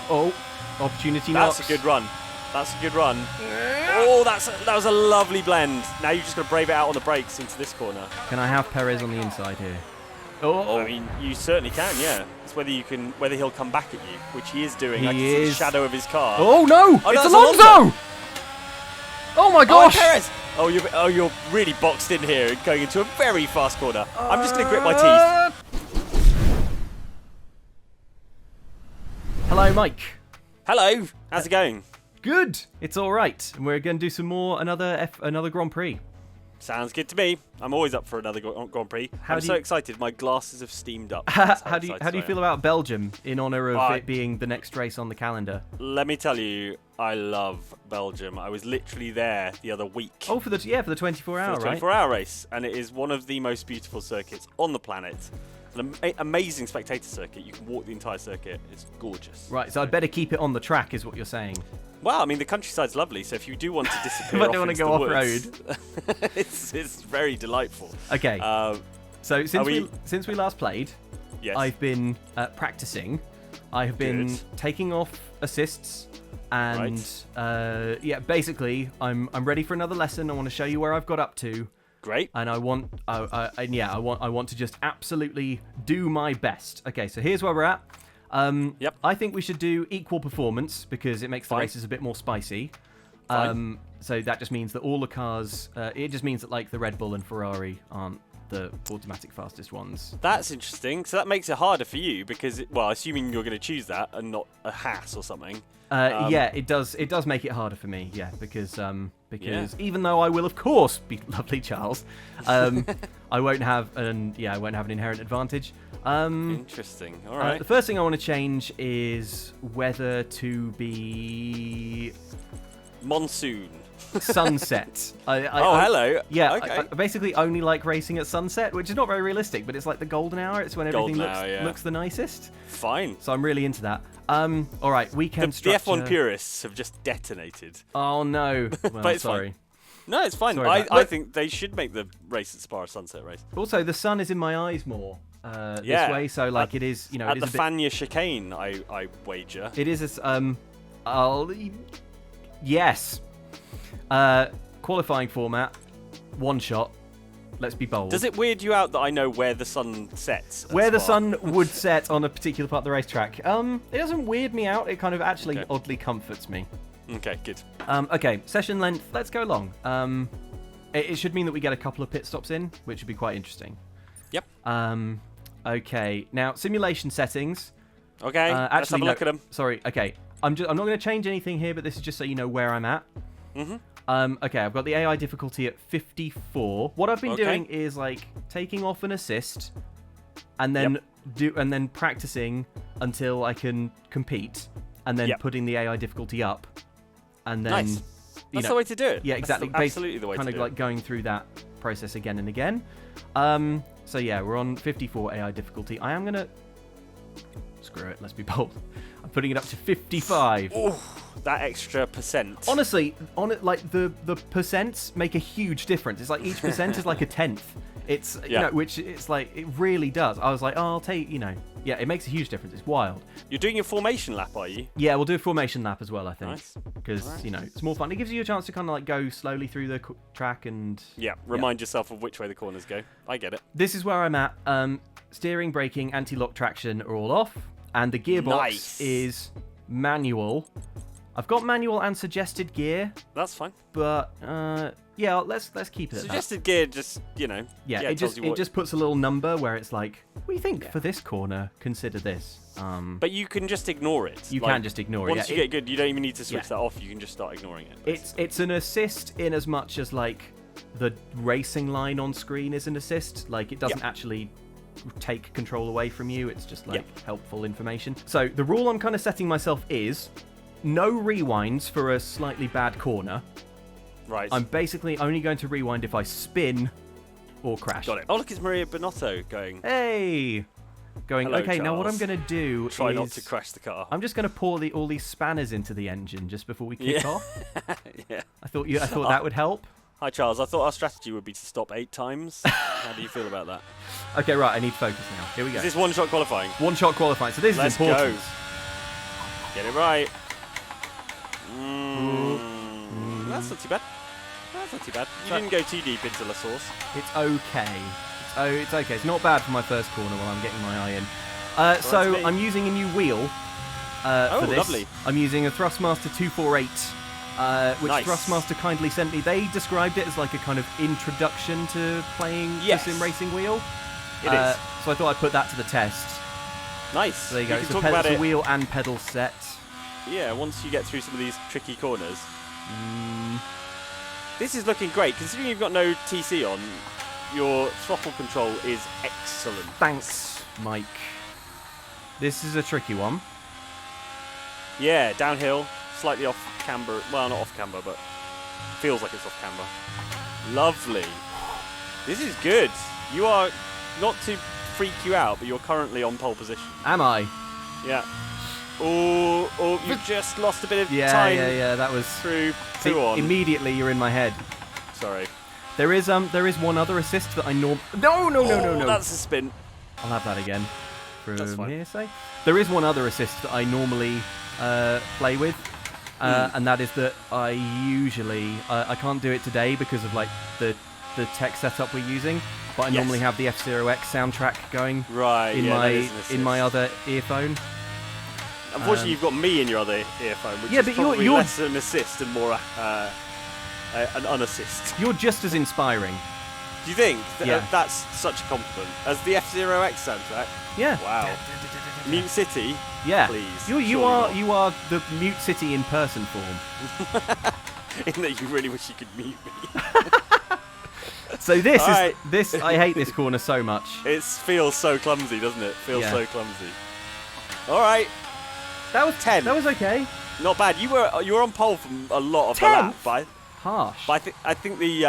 Oh, opportunity That's knocks. a good run. That's a good run. Oh, that was a lovely blend. Now you've just got to brave it out on the brakes into this corner. Can I have Perez on the inside here? Oh, I mean, you certainly can, yeah. It's whether he'll come back at you, which he is doing. He I can see the is. shadow of his car. Oh no! Oh, It's that's Alonso! Oh my gosh! Perez! You're really boxed in here, going into a very fast corner. I'm just going to grit my teeth. Hello, Mike. Hello, how's it going? Good. It's all right, and we're going to do some more another Grand Prix. Sounds good to me. I'm always up for another Grand Prix. I'm so excited. My glasses have steamed up. How do you feel about Belgium in honour of it being the next race on the calendar? Let me tell you, I love Belgium. I was literally there the other week. Oh, for the 24-hour, right? 24-hour race, and it is one of the most beautiful circuits on the planet. An amazing spectator circuit. You can walk the entire circuit. It's gorgeous. Right, so I'd better keep it on the track, is what you're saying. Well, I mean, the countryside's lovely, so if you do want to disappear If I don't want to go off-road, it's very delightful. Okay. So since we last played, yes. I've been practicing. I have been taking off assists, and basically, I'm ready for another lesson. I want to show you where I've got up to. Great. And I want to just absolutely do my best. Okay, so here's where we're at. Yep. I think we should do equal performance because it makes the races a bit more spicy. So that just means that all the cars, it just means that like the Red Bull and Ferrari aren't the automatic fastest ones. That's interesting. So that makes it harder for you because, assuming you're going to choose that and not a Haas or something. Yeah, it does. It does make it harder for me. Yeah, because even though I will of course be lovely Charles, I won't have an inherent advantage. Interesting. All right. The first thing I want to change is whether to be monsoon. Sunset. Hello. Yeah, okay. I basically only like racing at sunset, which is not very realistic, but it's like the golden hour. It's when everything looks the nicest. Fine. So I'm really into that. All right, weekend structure. The F1 purists have just detonated. Oh no. Well, but it's sorry. Fine. No, it's fine. I think they should make the race at Spa a sunset race. Also, the sun is in my eyes more this way, so like it is, you know, at it the is a Fania chicane, I wager. It is yes. Qualifying format, one shot. Let's be bold. Does it weird you out that I know where the sun sets? Where the sun would set on a particular part of the racetrack? It doesn't weird me out. It kind of actually oddly comforts me. Okay, good. Okay, session length. Let's go along. It should mean that we get a couple of pit stops in, which would be quite interesting. Yep. Okay. Now simulation settings. Okay. Let's have a look at them. Sorry. Okay. I'm not going to change anything here, but this is just so you know where I'm at. Mhm. Okay, I've got the AI difficulty at 54. What I've been doing is like taking off an assist, and then practicing until I can compete, and then putting the AI difficulty up, and then nice. That's the way to do it. Yeah, exactly. Absolutely the way to do it. Kind of like going through that process again and again. So yeah, we're on 54 AI difficulty. I am gonna screw it. Let's be bold. I'm putting it up to 55. Oh, that extra percent. Honestly, like the percents make a huge difference. It's like each percent is like a tenth. It's you know, which it's like it really does. I was like, oh, I'll take, you know, yeah, it makes a huge difference. It's wild. You're doing your formation lap, are you? Yeah, we'll do a formation lap as well, I think. Nice. Because you know, it's more fun. It gives you a chance to kind of like go slowly through the track and remind yourself of which way the corners go. I get it. This is where I'm at. Steering, braking, anti-lock traction are all off, and the gearbox is manual. I've got manual and suggested gear. That's fine. But yeah, let's keep it. Suggested gear, just it just puts a little number where it's like, we think for this corner, consider this. But you can just ignore it. You can just ignore it. Once you get good, you don't even need to switch that off. You can just start ignoring it. It's an assist in as much as like the racing line on screen is an assist. Like it doesn't actually take control away from you. It's just like helpful information. So the rule I'm kind of setting myself is no rewinds for a slightly bad corner. Right. I'm basically only going to rewind if I spin or crash. Got it. Oh, look, it's Maria Bonotto going. Hey! Going, hello, okay, Charles. now what I'm going to do Try is... not to crash the car. I'm just going to pour all these spanners into the engine just before we kick off. Yeah. I thought that would help. Hi, Charles. I thought our strategy would be to stop 8 times. How do you feel about that? Okay, right. I need focus now. Here we go. Is this one-shot qualifying? One-shot qualifying. So this is important. Go. Get it right. That's not too bad. That's not too bad. You didn't go too deep into the sauce. It's okay. It's okay. It's not bad for my first corner while I'm getting my eye in. So I'm using a new wheel for this. Lovely. I'm using a Thrustmaster 248, which Nice. Thrustmaster kindly sent me. They described it as like a kind of introduction to playing the sim racing wheel. It is. So I thought I'd put that to the test. Nice. So there you go. It's can a, talk about it's a it. wheel and pedal set. Yeah, once you get through some of these tricky corners. This is looking great. Considering you've got no TC on, your throttle control is excellent. Thanks, Mike. This is a tricky one. Yeah, downhill, slightly off camber. Well, not off camber, but feels like it's off camber. Lovely. This is good. You are, not to freak you out, but you're currently on pole position. Am I? Yeah. Oh, you just lost a bit of time. Yeah. That was Through on. Immediately, you're in my head. Sorry. There is one other assist that I No. That's a spin. I'll have that again. That's From fine. here, say. There is one other assist that I normally play with, and that is that I usually I can't do it today because of like the tech setup we're using, but I normally have the F-Zero X soundtrack going in my other earphone. Unfortunately, you've got me in your other earphone, which is but probably you're less an assist and more an unassist. You're just as inspiring. Do you think? Yeah. That's such a compliment. As the F-Zero X soundtrack? Yeah. Wow. Mute City? Yeah. Please. You are the Mute City in person form. In that you really wish you could mute me. So this All is right. I hate this corner so much. It feels so clumsy, doesn't it? Feels Yeah. so clumsy. All right. That was 10. That was okay. Not bad. You were on pole from a lot of the 10th? lap, but Harsh. I think the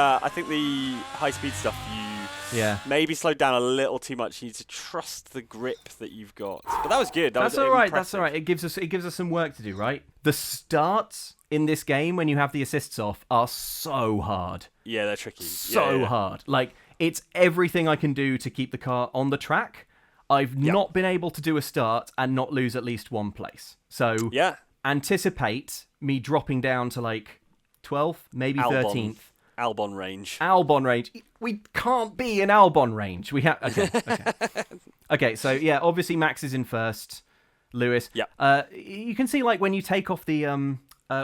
high speed stuff you maybe slowed down a little too much. You need to trust the grip that you've got. But that was good. That's all right. That's all right. It gives us some work to do, right? The starts in this game when you have the assists off are so hard. Yeah, they're tricky. So hard. Like it's everything I can do to keep the car on the track. I've not been able to do a start and not lose at least one place. So anticipate me dropping down to like 12th, maybe 13th. Albon range. Albon range. We can't be in Albon range. We have Okay, so yeah, obviously Max is in first. Lewis. Yeah. You can see like when you take off the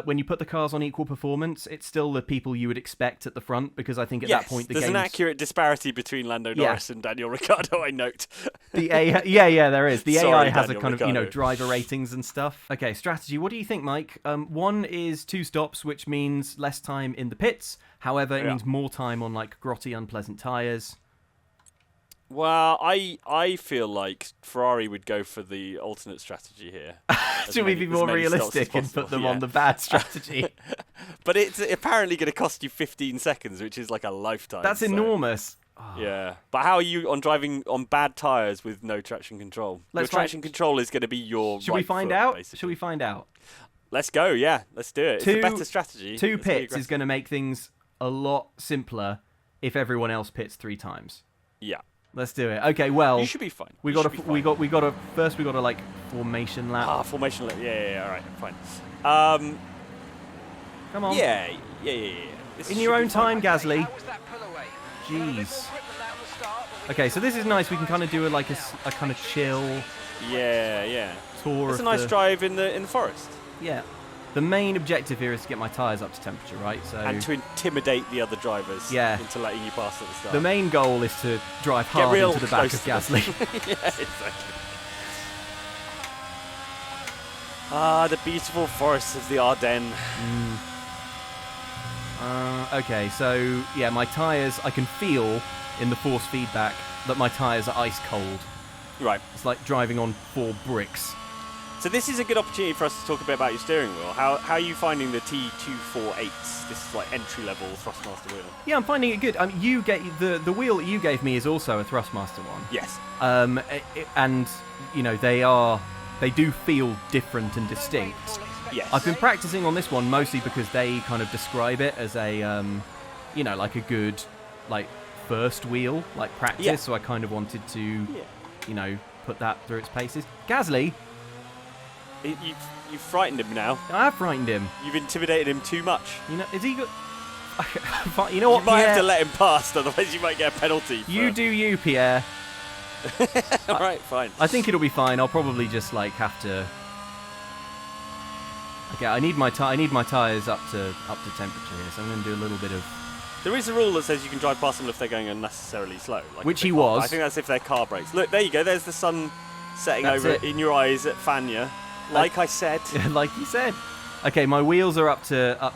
when you put the cars on equal performance, it's still the people you would expect at the front because I think at that point there's an accurate disparity between Lando Norris and Daniel Ricciardo. I note. There is. The Sorry, AI has Daniel a kind Ricciardo. of driver ratings and stuff. Okay, strategy. What do you think, Mike? One is 2 stops, which means less time in the pits. However, it means more time on like grotty, unpleasant tires. Well, I feel like Ferrari would go for the alternate strategy here. Should we be more realistic and put them on the bad strategy? But it's apparently going to cost you 15 seconds, which is like a lifetime. That's enormous. Oh. Yeah. But how are you on driving on bad tyres with no traction control? Your traction control is going to be your Should we find foot, out? basically. Should we find out? Let's go, yeah. Let's do it. It's a better strategy. 2 pits is going to make things a lot simpler if everyone else pits 3 times. Yeah. Let's do it. Okay, well, you should be fine. We got to first we got to like formation lap. Formation lap. Yeah. All right, fine. Come on. Yeah. In your own time, Gasly. Jeez. Okay, so this is nice. We can kind of do a kind of chill. Yeah. Tour. It's a nice drive in the forest. Yeah. The main objective here is to get my tyres up to temperature, right? So and to intimidate the other drivers into letting you pass at the start. The main goal is to drive hard into the back of Gasly. Yeah, exactly. The beautiful forests of the Ardennes. Okay, so yeah, my tyres, I can feel in the force feedback that my tyres are ice cold. Right. It's like driving on 4 bricks. So this is a good opportunity for us to talk a bit about your steering wheel. How are you finding the T248s? This is like entry-level Thrustmaster wheel. Yeah, I'm finding it good. You gave the wheel that you gave me is also a Thrustmaster one. Yes. And you know they do feel different and distinct. Yes. I've been practicing on this one mostly because they kind of describe it as a like a good like first wheel like practice. Yeah. So I kind of wanted to put that through its paces. Gasly. You've frightened him now. I have frightened him. You've intimidated him too much. You know, is he good? You know what, You might Pierre? have to let him past, otherwise you might get a penalty. You do you, Pierre. All right, fine. I think it'll be fine. I'll probably just like have to. Okay, I need my tires up to temperature here, so I'm going to do a little bit of. There is a rule that says you can drive past them if they're going unnecessarily slow. Like Which if he their car- was. I think that's if their car brakes. Look, there you go. There's the sun setting That's over it. in your eyes at Fania. Like I said. Like you said. Okay, my wheels are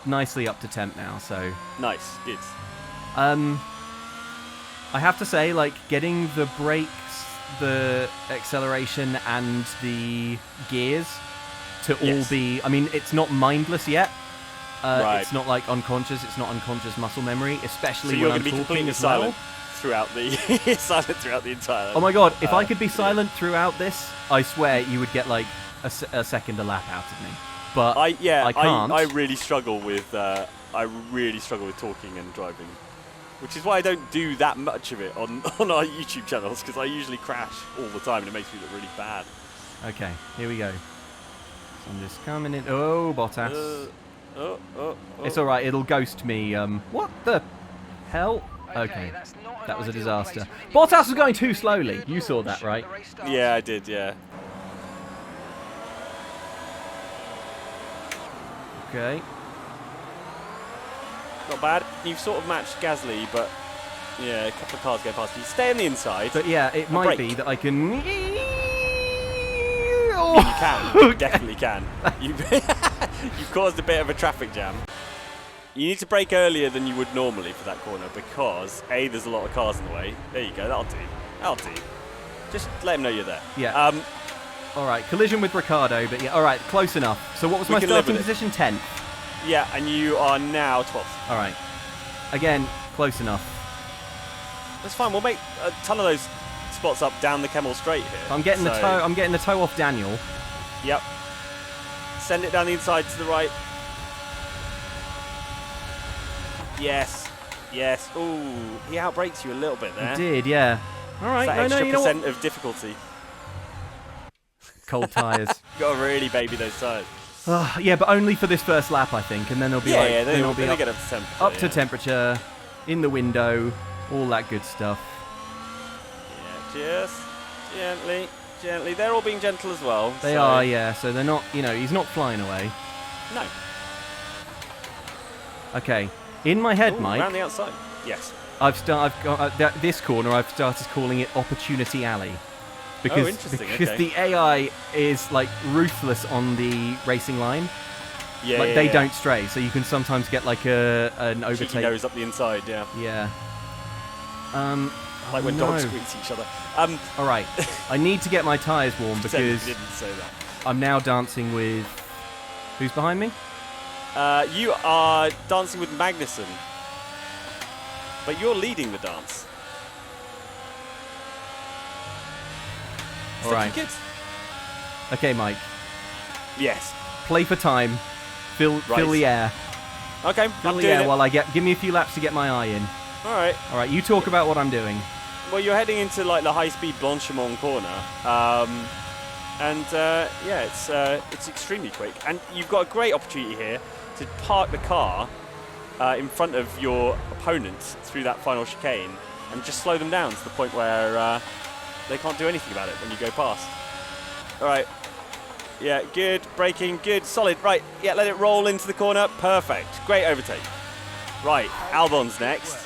nicely up to temp now, so. Nice, good. I have to say, like, getting the brakes, the acceleration, and the gears to all be. I mean, it's not mindless yet. Right. It's not like unconscious. It's not unconscious muscle memory, especially So you're when going I'm to be talking completely as well. silent throughout the entire. Oh my god! If I could be silent throughout this, I swear you would get like a second a lap out of me. But I can't. I really struggle with talking and driving, which is why I don't do that much of it on our YouTube channels, because I usually crash all the time and it makes me look really bad. Okay, here we go. So I'm just coming in. Oh, Bottas. It's alright, it'll ghost me. What the hell? Okay, that was a disaster. Bottas was going too slowly. You saw that, right? Yeah, I did, yeah. Okay. Not bad. You've sort of matched Gasly, but yeah, a couple of cars go past you. Stay on the inside. But yeah, it might brake. be that I can... You can. You definitely can. You've caused a bit of a traffic jam. You need to brake earlier than you would normally for that corner because, A, there's a lot of cars in the way. There you go, that'll do. That'll do. Just let him know you're there. Yeah. Alright, collision with Ricardo, but yeah, alright, close enough. So what was my starting position? 10th? Yeah, and you are now 12th. Alright. Again, close enough. That's fine, we'll make a ton of those spots up down the Kemmel Straight here. I'm getting the toe. I'm getting the toe off Daniel. Yep. Send it down the inside to the right. Yes. Yes. Ooh, he outbrakes you a little bit there. He did, yeah. All right. That No, extra you know percent what? of difficulty. Cold tyres. Got to really baby those tyres. Yeah, but only for this first lap, I think, and then they'll be Then they'll they be get up to temperature. up to temperature, in the window, all that good stuff. Yeah, just gently, gently. They're all being gentle as well. They are, yeah. So they're not, he's not flying away. No. Okay. In my head, Mike. Around the outside. Yes. I've got this corner. I've started calling it Opportunity Alley. Because, interesting. Because okay. the AI is like ruthless on the racing line. Yeah, like they don't stray, so you can sometimes get like an overtake. Cheeky nose up the inside, yeah. Yeah. Like when dogs greet each other. All right. I need to get my tyres warm because you didn't say that. I'm now dancing with. Who's behind me? You are dancing with Magnussen, but you're leading the dance. All right. Good. Okay, Mike. Yes. Play for time. Fill the air. Okay. Fill the air while give me a few laps to get my eye in. All right. All right. You talk about what I'm doing. Well, you're heading into like the high-speed Blanchimont corner, it's extremely quick, and you've got a great opportunity here to park the car in front of your opponents through that final chicane and just slow them down to the point where they can't do anything about it when you go past. All right. Yeah, good. Braking, good. Solid. Right. Yeah, let it roll into the corner. Perfect. Great overtake. Right. Albon's next.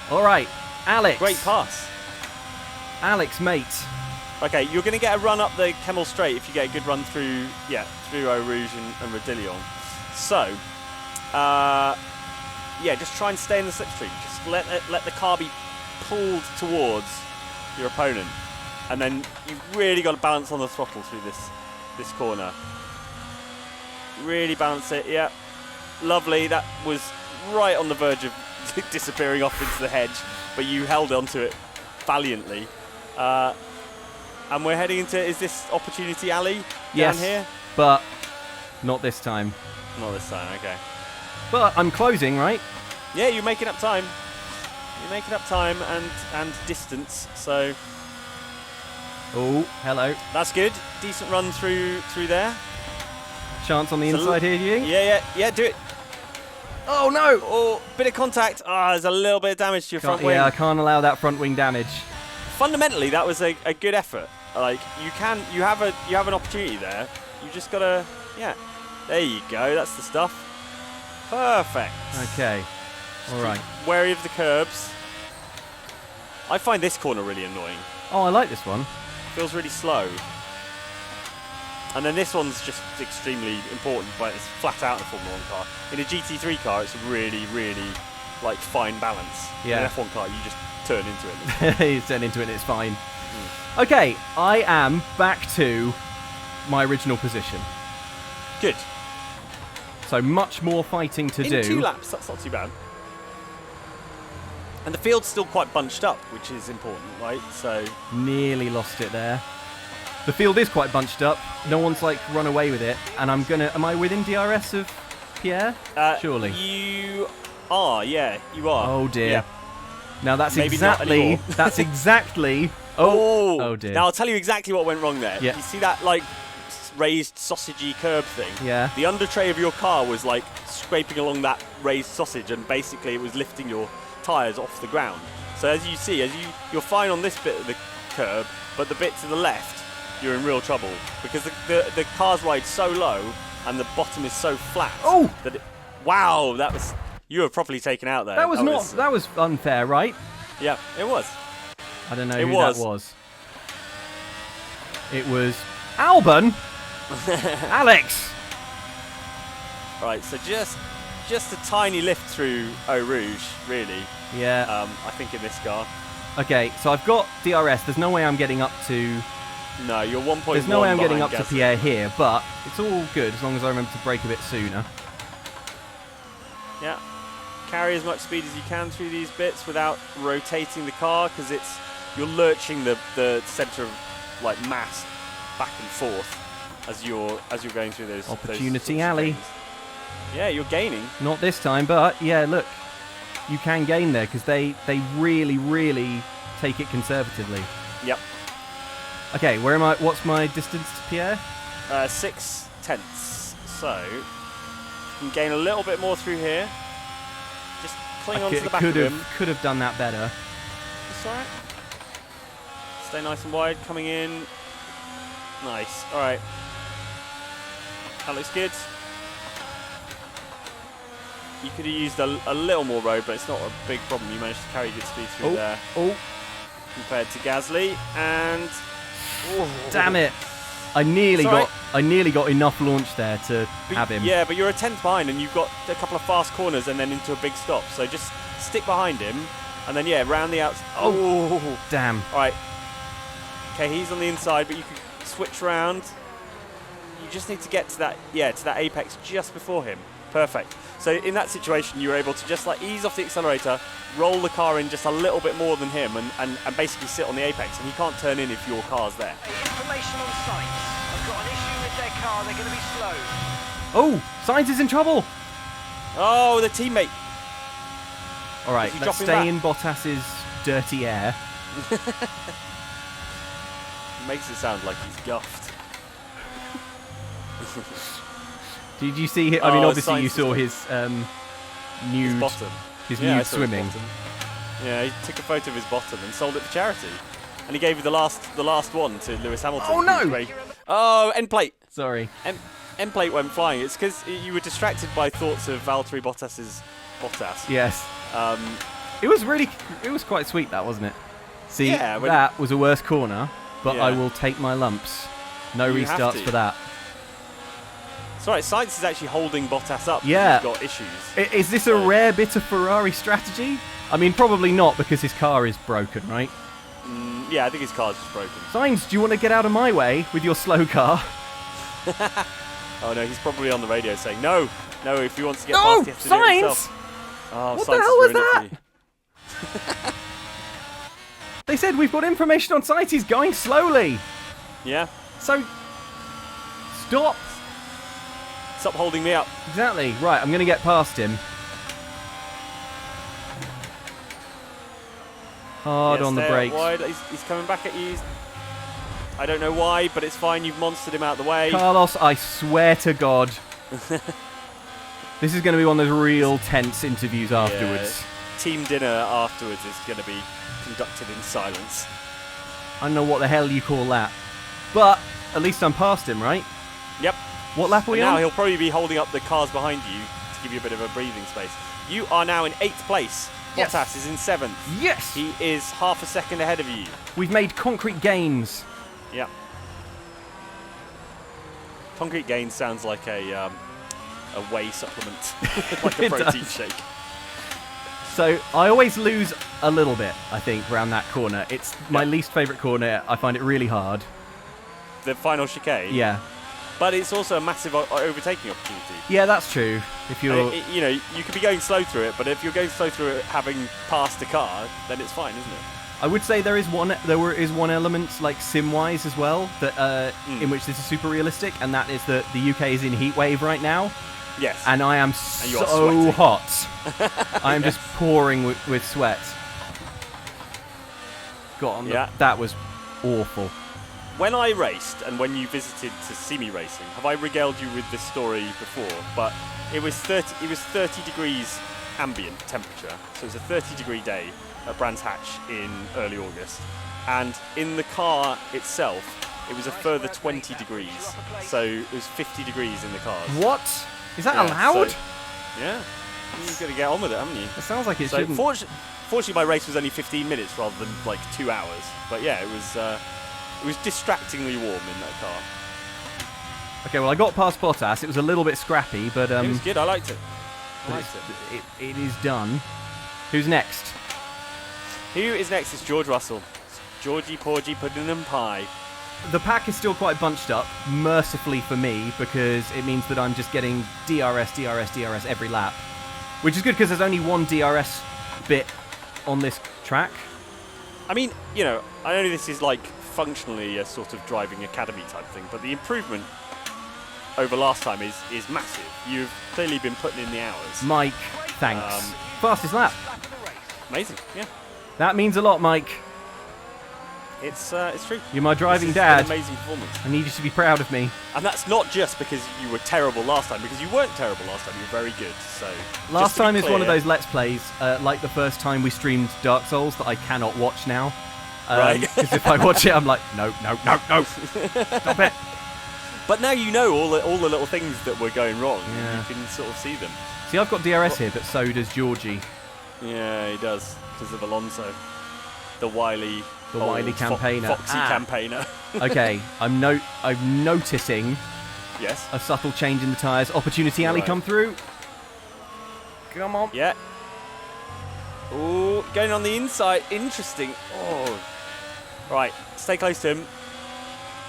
All right. Alex. Great pass. Alex, mate. Okay, you're going to get a run up the Kemmel Straight if you get a good run through Eau Rouge and Rodillion. So, just try and stay in the slipstream. Just let the car be pulled towards your opponent, and then you've really got to balance on the throttle through this corner. Really balance it. Yeah, lovely. That was right on the verge of disappearing off into the hedge, but you held onto it valiantly. And we're heading into, is this Opportunity Alley down here? But not this time. Not this time, okay. But I'm closing, right? Yeah, you're making up time. You're making up time and distance, so Oh, hello. That's good. Decent run through there. Chance on the inside here, do you think? Yeah, do it. Oh, no! Oh, bit of contact. There's a little bit of damage to your front wing. Yeah, I can't allow that front wing damage. Fundamentally, that was a good effort. Like, you have an opportunity there. You just gotta, there you go. That's the stuff. Perfect. Okay. All right. Wary of the curbs. I find this corner really annoying. Oh, I like this one. Feels really slow. And then this one's just extremely important, but it's flat out in a Formula 1 car. In a GT3 car, it's really, really like fine balance. Yeah. In an F1 car, you just turn into it. You turn into it and it's fine. Okay, I am back to my original position. Good. So much more fighting to do. In 2 laps, that's not too bad. And the field's still quite bunched up, which is important, right? So nearly lost it there. The field is quite bunched up. No one's like run away with it, and am I within DRS of Pierre? Surely. You are, yeah, you are. Oh dear. Yeah. Now that's Maybe not exactly. anymore. That's exactly. Oh dear. Now I'll tell you exactly what went wrong there. Yeah. You see that like raised sausagey curb thing? Yeah. The under tray of your car was like scraping along that raised sausage, and basically it was lifting your tyres off the ground. So as you see, you're fine on this bit of the curb, but the bit to the left, you're in real trouble because the cars ride so low and the bottom is so flat. Oh! Wow, you were properly taken out there. That was unfair, right? Yeah, it was. I don't know who that was. It was Albon. Alex. Right, so just a tiny lift through Eau Rouge, really. Yeah. I think in this car. Okay, so I've got DRS. There's no way I'm getting up to. No, you're 1.1. There's no way I'm getting up to Gasly. Pierre here, but it's all good as long as I remember to brake a bit sooner. Yeah. Carry as much speed as you can through these bits without rotating the car, because you're lurching the centre of like mass back and forth as you're going through those Opportunity those alley. things. Yeah, you're gaining. Not this time, but yeah, look, you can gain there because they really, really take it conservatively. Yep. Okay, where am I? What's my distance to Pierre? 6 tenths. So you can gain a little bit more through here. Just cling onto the back of him. Could have done that better. It's alright. Stay nice and wide, coming in. Nice. Alright. That looks good. You could have used a little more road, but it's not a big problem. You managed to carry good speed through there. Oh. Compared to Gasly, and damn it! I nearly got enough launch there to have him. Yeah, but you're a 10th behind, and you've got a couple of fast corners, and then into a big stop. So just stick behind him, and then round the outside. Oh, damn! All right. Okay, he's on the inside, but you can switch round. You just need to get to that apex just before him. Perfect. So in that situation, you were able to just like ease off the accelerator, roll the car in just a little bit more than him, and basically sit on the apex, and he can't turn in if your car's there. Information on Sainz. I've got an issue with their car. They're going to be slow. Oh, Sainz is in trouble. Oh, the teammate. All right, let's stay in Bottas's dirty air. Makes it sound like he's guffed. Did you see him? I mean, obviously you saw his nude, his bottom. His nude swimming. Yeah, he took a photo of his bottom and sold it for charity. And he gave you the last one to Lewis Hamilton. Oh no! Oh, end plate. Sorry. End plate went flying. It's because you were distracted by thoughts of Valtteri Bottas's Bottas. Yes. It was quite sweet, that, wasn't it? See, that was a worse corner, but I will take my lumps. No restarts for that. It's alright, Sainz is actually holding Bottas up. Yeah. He's got issues. Is this a rare bit of Ferrari strategy? I mean, probably not, because his car is broken, right? Yeah, I think his car's just broken. Sainz, do you want to get out of my way with your slow car? Oh no, he's probably on the radio saying, no, if he wants to get past, he has to do it himself. Oh, what Sainz the hell was that? They said we've got information on Sainz, he's going slowly. Yeah. So, stop. Stop holding me up. Exactly. Right, I'm going to get past him. Hard on the brakes. Wide. He's coming back at you. I don't know why, but it's fine. You've monstered him out of the way. Carlos, I swear to God. This is going to be one of those real tense interviews afterwards. Yeah. Team dinner afterwards is going to be conducted in silence. I don't know what the hell you call that. But at least I'm past him, right? Yep. What lap are we now on? He'll probably be holding up the cars behind you to give you a bit of a breathing space. You are now in 8th place. Yes. Bottas is in 7th. Yes! He is half a second ahead of you. We've made concrete gains. Yeah. Concrete gains sounds like a whey supplement, like a It protein does. shake. So I always lose a little bit, I think, around that corner. It's my least favourite corner. I find it really hard. The final chicane. Yeah. But it's also a massive overtaking opportunity. Yeah, that's true. If you're... You know, you could be going slow through it, but if you're going slow through it having passed a car, then it's fine, isn't it? I would say there is one element, like sim-wise as well, that in which this is super realistic, and that is that the UK is in heat wave right now. Yes. And I am you are so sweating. hot. I am just pouring with sweat. God, that was awful. When I raced and when you visited to see me racing, have I regaled you with this story before? But it was 30 degrees ambient temperature, so it was a 30-degree day at Brands Hatch in early August. And in the car itself, it was a further 20 degrees. So it was 50 degrees in the cars. What? Is that Yeah, allowed? so- yeah. You've got to get on with it, haven't you? It sounds like it So shouldn't. fortunately, my race was only 15 minutes rather than like 2 hours. But yeah, it was distractingly warm in that car. Okay, well, I got past Bottas. It was a little bit scrappy, but It was good. I liked it. I but liked it. it is done. Who's next? Who is next is George Russell. Georgie, Porgy, Pudding and Pie. The pack is still quite bunched up, mercifully for me, because it means that I'm just getting DRS every lap. Which is good because there's only one DRS bit on this track. I mean, you know, I know this is like functionally a sort of driving academy type thing, but the improvement over last time is massive. You've clearly been putting in the hours. Mike, thanks. Fastest lap. Amazing, yeah. That means a lot, Mike. It's true. You're my driving This is dad. An amazing performance. I need you to be proud of me. And that's not just because you were terrible last time, because you weren't terrible last time, you were very good. So Last time is one of clear- those Let's Plays, like the first time we streamed Dark Souls, that I cannot watch now. Right. Because if I watch it, I'm like, no. Stop it. But now you know all the little things that were going wrong. Yeah. You can sort of see them. See, I've got DRS here, but so does Georgie. Yeah, he does, because of Alonso. The wily campaigner. Foxy campaigner. Okay, I'm noticing Yes. a subtle change in the tyres. Opportunity alley Right. come through. Come on. Yeah. Oh, going on the inside. Interesting. Oh. Right, stay close to him.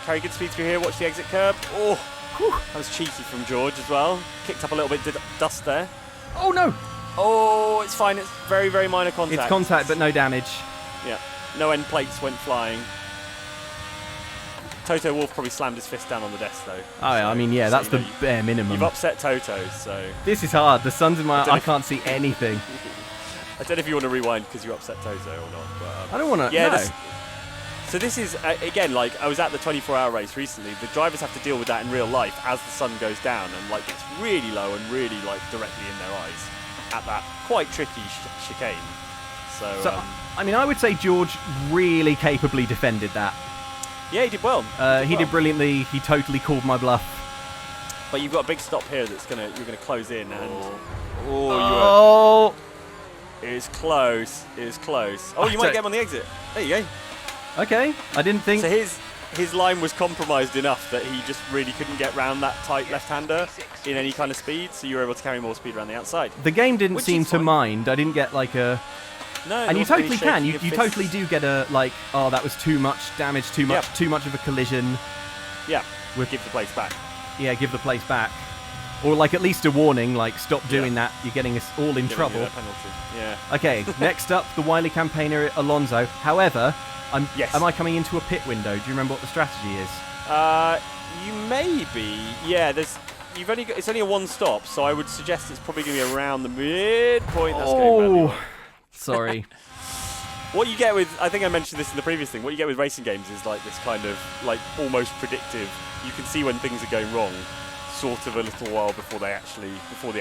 Carry good speed through here. Watch the exit curb. Oh, Whew. that was cheeky from George as well. Kicked up a little bit of dust there. Oh, no. Oh, it's fine. It's very, very minor contact. It's contact, but no damage. Yeah. No end plates went flying. Toto Wolff probably slammed his fist down on the desk, though. Oh, yeah, I mean, yeah, so that's you the know, bare minimum. You've upset Toto, so... This is hard. The sun's in my eye. don't I know can't see anything. I don't know if you want to rewind because you upset Toto or not. But, I don't want to. yeah, no. so this is, again, like, I was at the 24-hour race recently. The drivers have to deal with that in real life as the sun goes down, and, like, it's really low and really, like, directly in their eyes at that quite tricky chicane. So, I mean, I would say George really capably defended that. yeah, he did well. He did brilliantly. He totally called my bluff. But you've got a big stop here that's you're gonna close in, and Oh, it is close. It is close. Oh, you might get him on the exit. There you go. okay. I didn't think. So his line was compromised enough that he just really couldn't get round that tight left-hander in any kind of speed, so you were able to carry more speed around the outside. The game didn't Which seem is to fine. mind. I didn't get like a. No, And there you wasn't any totally can. shaking You of totally fists. do get a like. Oh, that was too much damage. Too much of a collision. Yeah, we'll give the place back. Yeah, give the place back. Or like at least a warning. Like stop doing that. You're getting us all in Giving you trouble. that penalty. Yeah. Okay, next up, the wily campaigner Alonso. However, Yes. am I coming into a pit window? Do you remember what the strategy is? You may be. Yeah, it's only a one stop, so I would suggest it's probably going to be around the midpoint. That's going badly. Oh, sorry. What you get with, I think I mentioned this in the previous thing, what you get with racing games is like this kind of, like, almost predictive, you can see when things are going wrong sort of a little while before the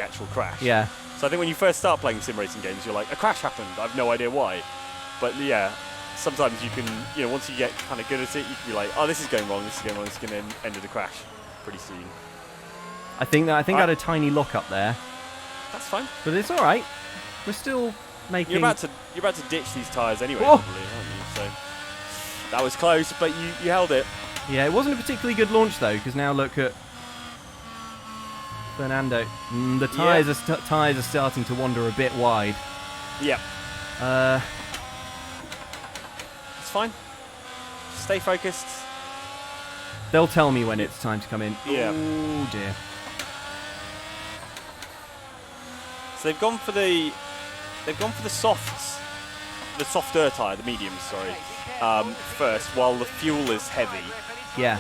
actual crash. Yeah. So I think when you first start playing sim racing games, you're like, a crash happened, I have no idea why. But yeah, sometimes you can, once you get kind of good at it, you can be like, oh, this is going wrong, this is going to end in a crash pretty soon. I think I had a tiny lock up there. That's fine. But it's all right. We're still making... You're about to ditch these tyres anyway, Oh! probably, aren't you? So that was close, but you held it. Yeah, it wasn't a particularly good launch, though, because now look at Fernando. The tyres are starting to wander a bit wide. Yeah. It's fine. Stay focused. They'll tell me when it's time to come in. Yeah. Oh, dear. So they've gone for the softer tyre, the mediums, sorry, first, while the fuel is heavy. Yeah.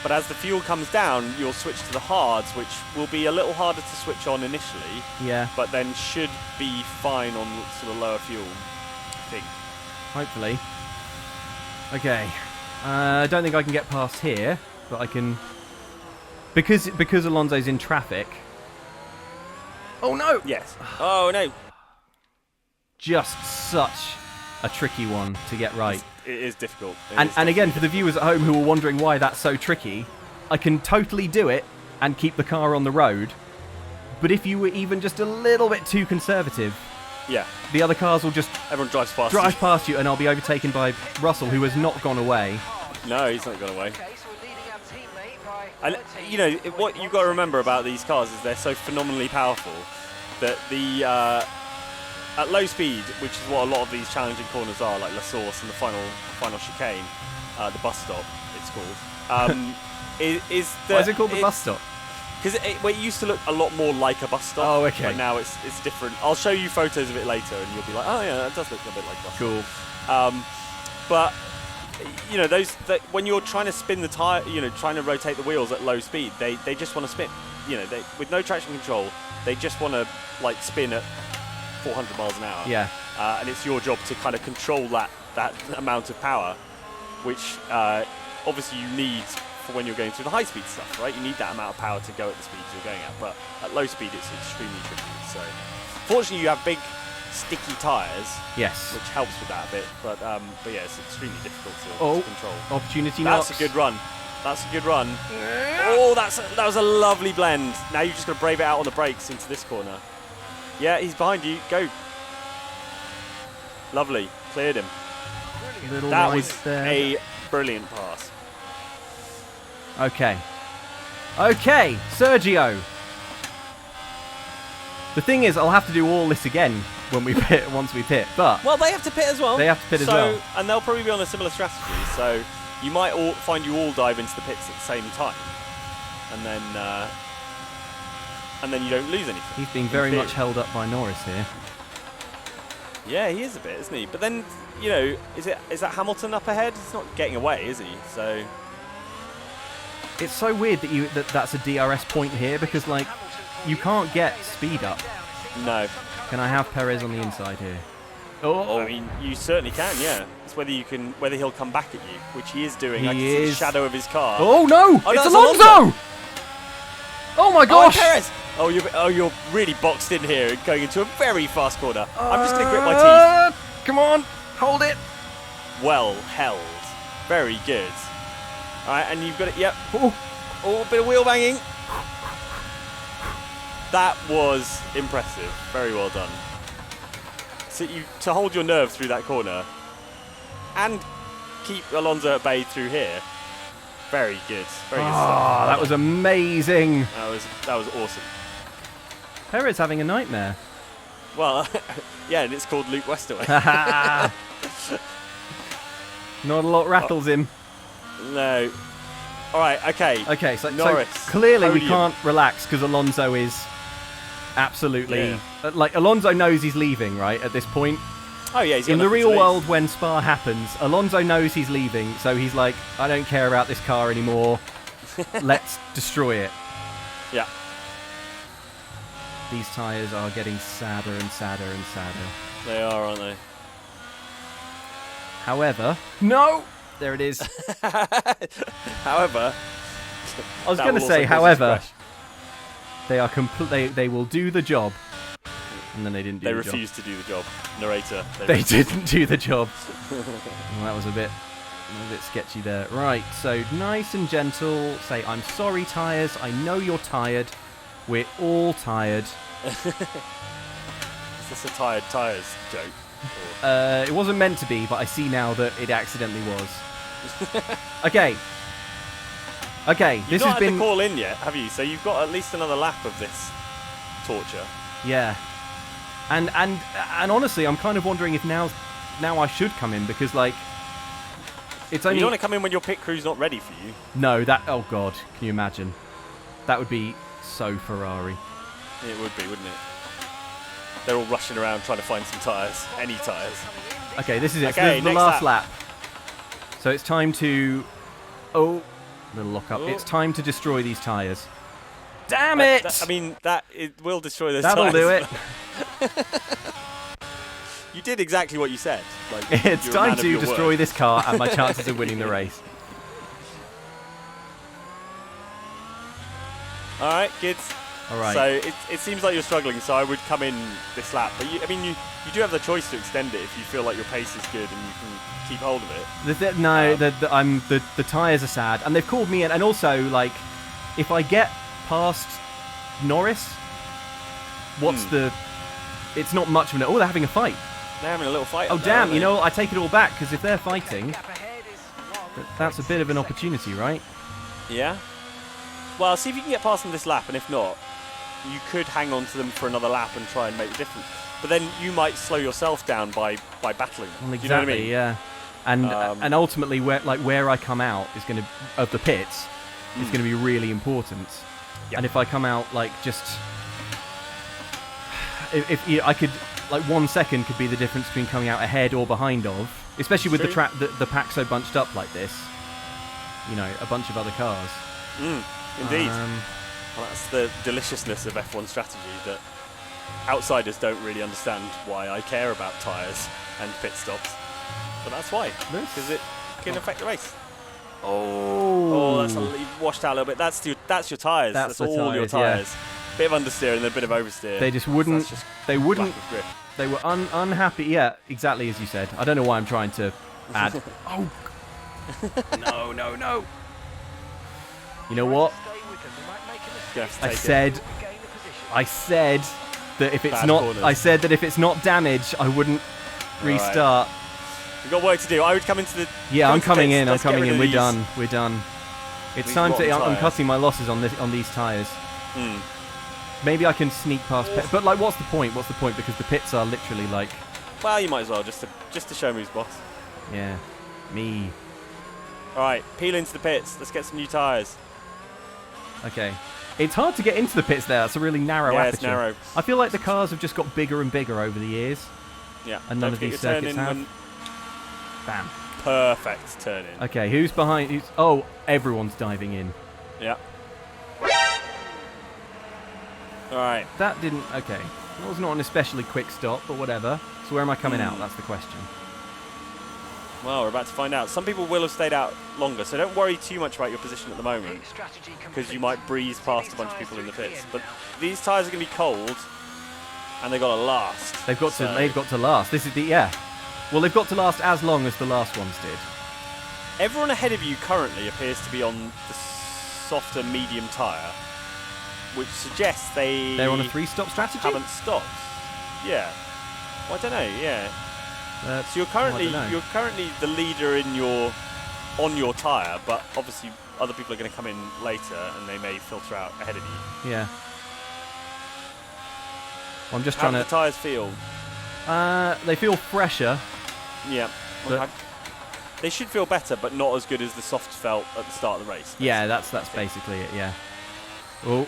But as the fuel comes down, you'll switch to the hards, which will be a little harder to switch on initially. Yeah. But then should be fine on sort of lower fuel, I think. Hopefully. Okay. I don't think I can get past here, but I can... Because Alonso's in traffic... Oh, no! Yes. Oh, no. Just such a tricky one to get right. It is difficult. And again, for the viewers at home who are wondering why that's so tricky, I can totally do it and keep the car on the road. But if you were even just a little bit too conservative, yeah, the other cars will just everyone drives past you, and I'll be overtaken by Russell, who has not gone away. No, he's not gone away. And what you've got to remember about these cars is they're so phenomenally powerful that the at low speed, which is what a lot of these challenging corners are, like La Source and the final chicane, the bus stop, it's called. Why is it called the bus stop? Because it used to look a lot more like a bus stop. Oh, okay. But now it's different. I'll show you photos of it later, and you'll be like, oh yeah, that does look a bit like a bus stop. Cool. But when you're trying to spin the tire, trying to rotate the wheels at low speed, they just want to spin. With no traction control, they just want to like spin at 400 miles an hour. Yeah. And it's your job to kind of control that amount of power, which obviously you need for when you're going through the high speed stuff, right? You need that amount of power to go at the speeds you're going at, but at low speed it's extremely tricky. So fortunately you have big sticky tyres, yes, which helps with that a bit, but yeah, it's extremely difficult to control. Opportunity That's knocks. a good run. That's a good run. Oh, that was a lovely blend. Now you've just got to brave it out on the brakes into this corner. Yeah, he's behind you. Go. Lovely. Cleared him. That was a brilliant pass. Okay, Sergio. The thing is, I'll have to do all this again when we pit, once we pit. But well, they have to pit as well. They have to pit as well, and they'll probably be on a similar strategy. So you might find you all dive into the pits at the same time, and then you don't lose anything. He's being very much held up by Norris here. Yeah, he is a bit, isn't he? But then, is that Hamilton up ahead? He's not getting away, is he? So it's so weird that that's a DRS point here, because like you can't get speed up. No. Can I have Perez on the inside here? Oh, I mean, you certainly can. Yeah, it's whether he'll come back at you, which he is doing. He I can see the shadow of his car. Oh no! Oh, it's no, Alonso! Oh my gosh! Oh, Perez! You're really boxed in here, going into a very fast corner. I'm just going to grit my teeth. Come on, hold it. Well held. Very good. All right, and you've got it. Yep. Oh, a bit of wheel banging. That was impressive. Very well done. So to hold your nerve through that corner and keep Alonso at bay through here. Very good. Very good stuff. That was amazing. That was awesome. Perez having a nightmare. Well, yeah, and it's called Luke Westerway. Not a lot rattles him. No. All right, okay. Okay, so Norris, clearly podium. we can't relax because Alonso is absolutely... Like, Alonso knows he's leaving, right, at this point. Oh, yeah, he's in the real world, when Spa happens, Alonso knows he's leaving, so he's like, I don't care about this car anymore. Let's destroy it. Yeah. These tyres are getting sadder and sadder and sadder. They are, aren't they? However, no, there it is. However, I was going to say, however, they are they will do the job, and then they didn't do the job. They refused to do the job. Narrator. They didn't do the job. Well, that was a bit sketchy there. Right, so nice and gentle. Say, I'm sorry, tyres. I know you're tired. We're all tired. Is this a tired tyres joke? It wasn't meant to be, but I see now that it accidentally was. Okay. You've not had to call in yet, have you? So you've got at least another lap of this torture. Yeah. And honestly, I'm kind of wondering if now I should come in, because like it's only. You don't want to come in when your pit crew's not ready for you. No, oh god, can you imagine? That would be so Ferrari. It would be, wouldn't it? They're all rushing around trying to find some tyres. Any tyres. Okay, this is it. Okay, so this is the last lap. So it's time to... Oh, little lock up. Oh. It's time to destroy these tyres. Damn it! It will destroy those That'll tyres. do it. You did exactly what you said. Like, It's time to destroy this car and my chances of winning the race. All right, kids. All right. So it seems like you're struggling, so I would come in this lap. But you do have the choice to extend it if you feel like your pace is good and you can keep hold of it. The tyres are sad, and they've called me in. And also, like, if I get past Norris, what's the? It's not much of an. Oh, they're having a fight. They're having a little fight. Oh damn! You know, I take it all back, because if they're fighting, that's a bit of an opportunity, right? Yeah. Well, see if you can get past them this lap, and if not, you could hang on to them for another lap and try and make the difference. But then you might slow yourself down by battling them. Well, exactly. Do you know what I mean? Yeah. And ultimately, where I come out is going to of the pits is going to be really important. Yep. And if I come out like just, if I could, like 1 second could be the difference between coming out ahead or behind of, especially with the pack so bunched up like this. You know, a bunch of other cars. Indeed. Well, that's the deliciousness of F1 strategy, that outsiders don't really understand why I care about tyres and pit stops. But that's why, because it can affect the race. Oh, that's you've washed out a little bit. That's your tyres. That's all your tyres. Yeah. Bit of understeer and a bit of oversteer. They just wouldn't. They wouldn't. They were unhappy. Yeah, exactly as you said. I don't know why I'm trying to add. Oh. No. You know what? I said that if it's not. I said that if it's not damage, I wouldn't restart. Right. We've got work to do. I would come into the. Yeah, I'm coming in. We're done. It's time to. I'm cutting my losses on these tyres. Maybe I can sneak past pit, but like, what's the point? Because the pits are literally like. Well, you might as well just to show me who's boss. Yeah, me. All right, peel into the pits. Let's get some new tyres. Okay. It's hard to get into the pits there. It's a really narrow aperture. It's narrow. I feel like the cars have just got bigger and bigger over the years. Yeah. And none of these circuits have. Bam. Perfect turn in. Okay, who's behind? Oh, everyone's diving in. Yeah. All right. That didn't. Okay. That was not an especially quick stop, but whatever. So where am I coming out? That's the question. Well, we're about to find out. Some people will have stayed out longer, so don't worry too much about your position at the moment, because you might breeze past a bunch of people in the pits. But these tyres are going to be cold, and they've got to last. They've got to last. This is the Well, they've got to last as long as the last ones did. Everyone ahead of you currently appears to be on the softer medium tyre, which suggests they're on a 3-stop strategy. Haven't stopped. Yeah. Well, I don't know. Yeah. So you're currently the leader on your tyre, but obviously other people are going to come in later and they may filter out ahead of you. Yeah. Well, I'm just How trying do the tyres feel? They feel fresher. Yeah. They should feel better, but not as good as the soft felt at the start of the race. Basically. Yeah, that's basically it. Yeah. Oh,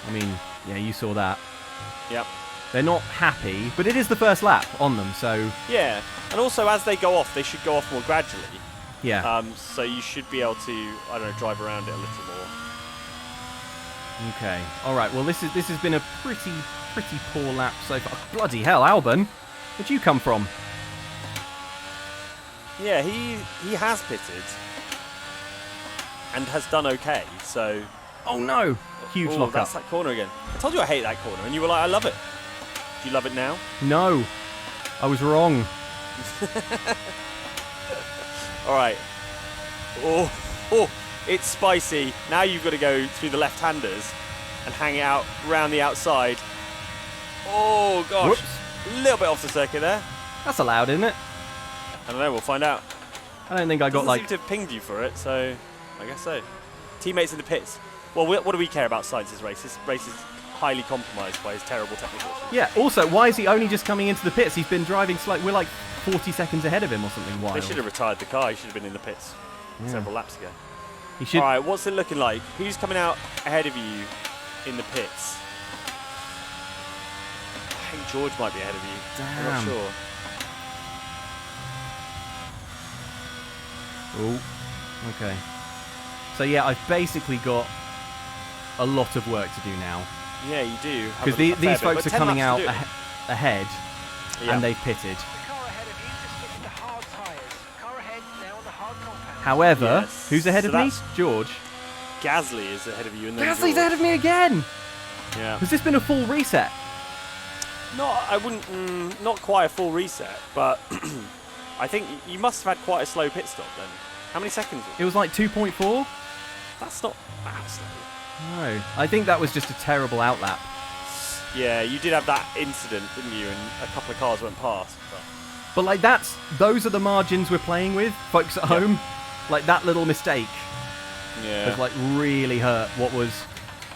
I mean, yeah, you saw that. Yep. They're not happy, but it is the first lap on them, so... Yeah, and also as they go off, they should go off more gradually. Yeah. So you should be able to, I don't know, drive around it a little more. Okay. All right, well, this has been a pretty poor lap so far. Bloody hell, Albon! Where'd you come from? Yeah, he has pitted and has done okay. So. Oh no! Huge lock That's up. that corner again. I told you I hate that corner, and you were like, I love it. Do you love it now? No, I was wrong. All right. Oh, it's spicy. Now you've got to go through the left-handers and hang it out round the outside. Oh gosh, Whoops. a little bit off the circuit there. That's allowed, isn't it? I don't know. We'll find out. I don't think I got Doesn't like. seem to have pinged you for it, so I guess so. Teammates in the pits. Well, what do we care about Sainz's race? This race is highly compromised by his terrible technical issues. Yeah. Also, why is he only just coming into the pits? He's been driving we're like 40 seconds ahead of him or something wild. They should have retired the car. He should have been in the pits several laps ago. He should. All right, what's it looking like? Who's coming out ahead of you in the pits? I think George might be ahead of you. I'm not Damn. sure. Oh. Okay. So yeah, I've basically got a lot of work to do now Yeah, you do. because these folks are coming out ahead, and they've pitted. The car ahead of you just fitted the hard tyres. Car ahead now on the hard compound. However, Yes. who's ahead So of me? that's- George. Gasly is ahead of you. And then Gasly's George. ahead of me again. Yeah. Has this been a full reset? I wouldn't. Not quite a full reset, but I think you must have had quite a slow pit stop then. How many seconds? It was like 2.4. That's not that slow. No, I think that was just a terrible outlap. Yeah, you did have that incident, didn't you? And a couple of cars went past. But like those are the margins we're playing with, folks at home. Like that little mistake Yeah. has like really hurt what was,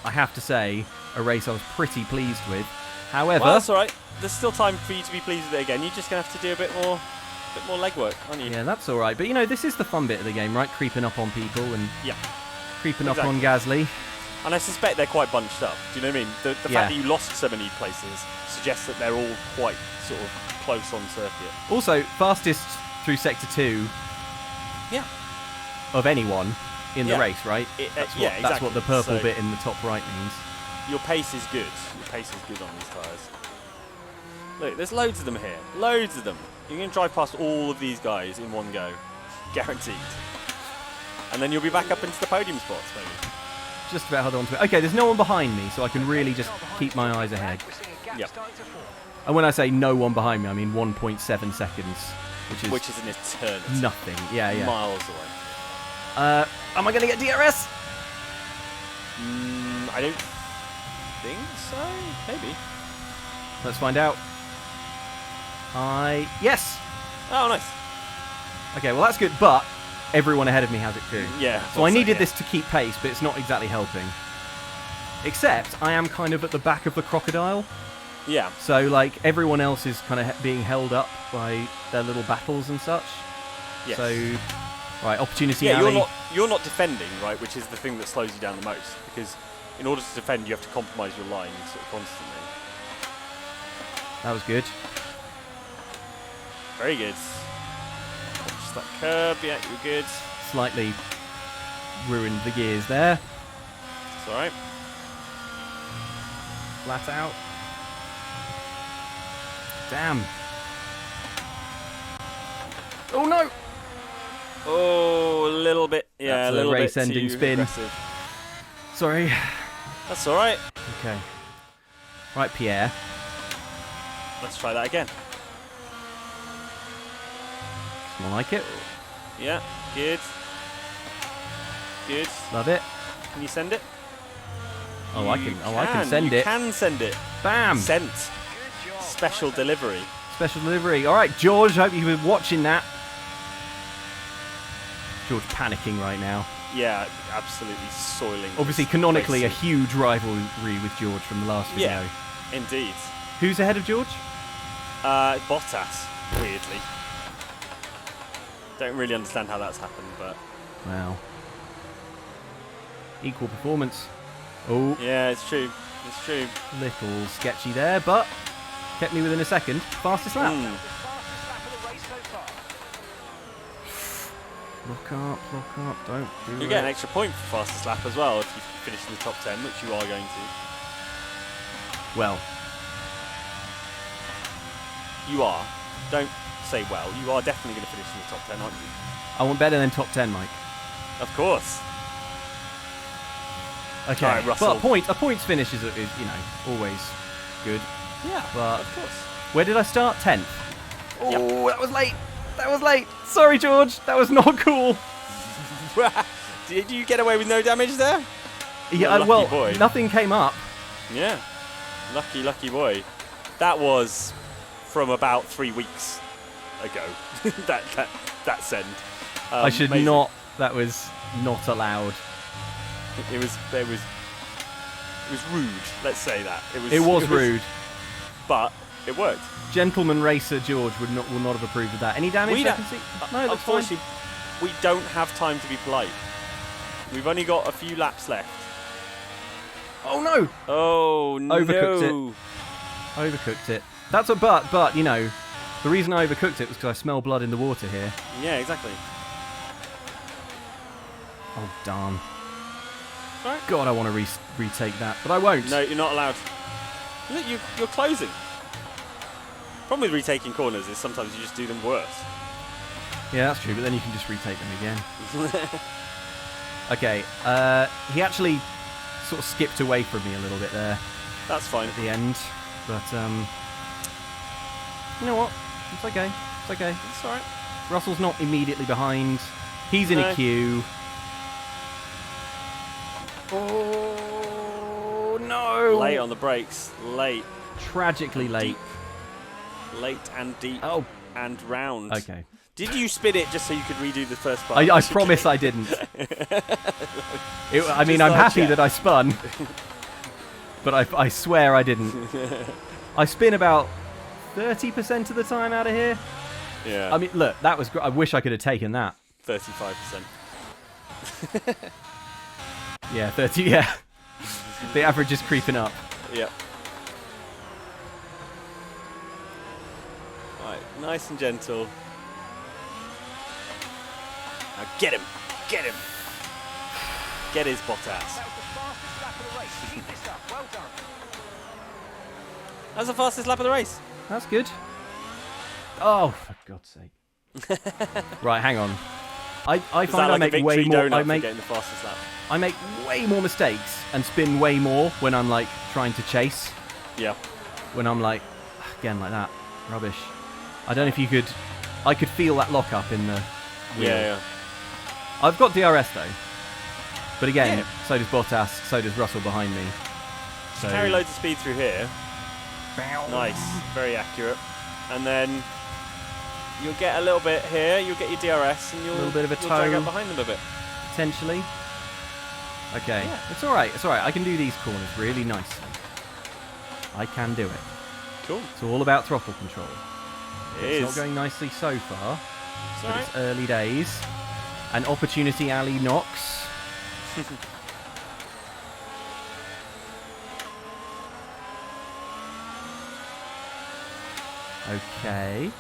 I have to say, a race I was pretty pleased with. However, Well, that's all right. There's still time for you to be pleased with it again. You're just gonna have to do a bit more legwork, aren't you? yeah, that's all right. But you know, this is the fun bit of the game, right? Creeping up on people and Yeah. creeping up on Gasly. And I suspect they're quite bunched up. Do you know what I mean? The Yeah. fact that you lost so many places suggests that they're all quite sort of close on circuit. Also, fastest through sector 2 Yeah. of anyone in the Yeah. race, right? That's what the purple So bit in the top right means. Your pace is good. Your pace is good on these tyres. Look, there's loads of them here. Loads of them. You're going to drive past all of these guys in one go. Guaranteed. And then you'll be back up into the podium spots, maybe. Just about held on to it. Okay, there's no one behind me, so I can really just keep my eyes ahead. We're seeing a gap Yep. starting to form. And when I say no one behind me, I mean 1.7 seconds, Which is an eternity. nothing. Yeah, yeah. Miles away. Am I going to get DRS? I don't think so. Maybe. Let's find out. Yes! Oh, nice. Okay, well that's good, but everyone ahead of me has it too. Yeah. So I needed this to keep pace, but it's not exactly helping. Except I am kind of at the back of the crocodile, Yeah. so like everyone else is kind of being held up by their little battles and such. Yes. So, right, opportunity Yeah, alley. you're not defending, right, which is the thing that slows you down the most, because in order to defend you have to compromise your line sort of constantly. That was good. Very good. Just that curb, yeah, you're good. Slightly ruined the gears there. It's alright. Flat out. Damn. Oh no! Oh, a little bit. Yeah, That's a a little bit race-ending too spin. aggressive. Sorry. That's alright. Okay. Right, Pierre. Let's try that again. I like it. Yeah, good. Good. Love it. Can you send it? Oh, I can send you it. can send it. Bam! Sent. Good job. Special delivery. Special delivery. All right, George, hope you've been watching that. George panicking right now. Yeah, absolutely soiling. Obviously, this canonically, a race. huge rivalry with George from the last video. Yeah, indeed. Who's ahead of George? Bottas, weirdly. Don't really understand how that's happened, but Wow. Equal performance. Oh, yeah, it's true. It's true. little sketchy there, but kept me within a second. Fastest lap. Mm. The fastest lap of the race so far. Look up, don't do You it. get an extra point for fastest lap as well if you finish in the top 10, which you are going to. Well, You are. Don't say well. You are definitely going to finish in the top 10, aren't you? I want better than top 10, Mike. Of course. Okay, All right, Russell. but a points finish is always good. Yeah, But of course. where did I start? 10th. Oh, Yep. that was late. That was late. Sorry, George. That was not cool. Did you get away with no damage there? Yeah, lucky well, boy. nothing came up. Yeah. Lucky boy. That was from about 3 weeks ago. that send. I should amazing. not. That was not allowed. It was rude. Let's say that. It was rude. But it worked. Gentleman racer George will not have approved of that. Any damage We I don't- can see? No, that's fine. Unfortunately, we don't have time to be polite. We've only got a few laps left. Oh no! Oh no! Overcooked Overcooked it. That's a but the reason I overcooked it was because I smell blood in the water here. Yeah, exactly. Oh darn! Right. God, I want to retake that, but I won't. No, you're not allowed. Look, you're closing. Problem with retaking corners is sometimes you just do them worse. Yeah, that's true, but then you can just retake them again. Okay, he actually sort of skipped away from me a little bit there That's fine. at the end, but you know what? It's okay. It's okay. It's alright. Russell's not immediately behind. He's in a No. queue. Oh no! Late on the brakes. Late. Tragically late. Late and deep. Oh, And round. okay. Did you spin it just so you could redo the first part? I promise I didn't. I mean, Just I'm like happy check. that I spun, but I swear I didn't. I spin about 30% of the time out of here. Yeah. I mean, look, that was I wish I could have taken that. 35%. Yeah, 30, yeah. The average is creeping up. Yep. Right, nice and gentle. Now get him! Get him! Get his Bottas. That was the fastest lap of the race. Keep this up. Well done. That's the fastest lap of the race. That's good. Oh, for God's sake. Right, hang on. I Is that find I like a make victory way more. donut I for make getting the fastest lap? I make way more mistakes and spin way more when I'm like trying to chase. Yeah. When I'm like, again like that, rubbish. I don't know if you could. I could feel that lock up in the wheel. Yeah. I've got DRS though, but again, Yeah. so does Bottas, so does Russell behind me. So Carry loads of speed through here. Nice. Very accurate. And then you'll get a little bit here, you'll get your DRS, and you'll, Little bit of a you'll drag toe. out behind them a bit. potentially. Okay, Yeah. it's all right. It's all right. I can do these corners really nicely. I can do it. Cool. It's all about throttle control. It It's is. not going nicely so far, It's but alright. it's early days. And Opportunity Alley knocks. Okay.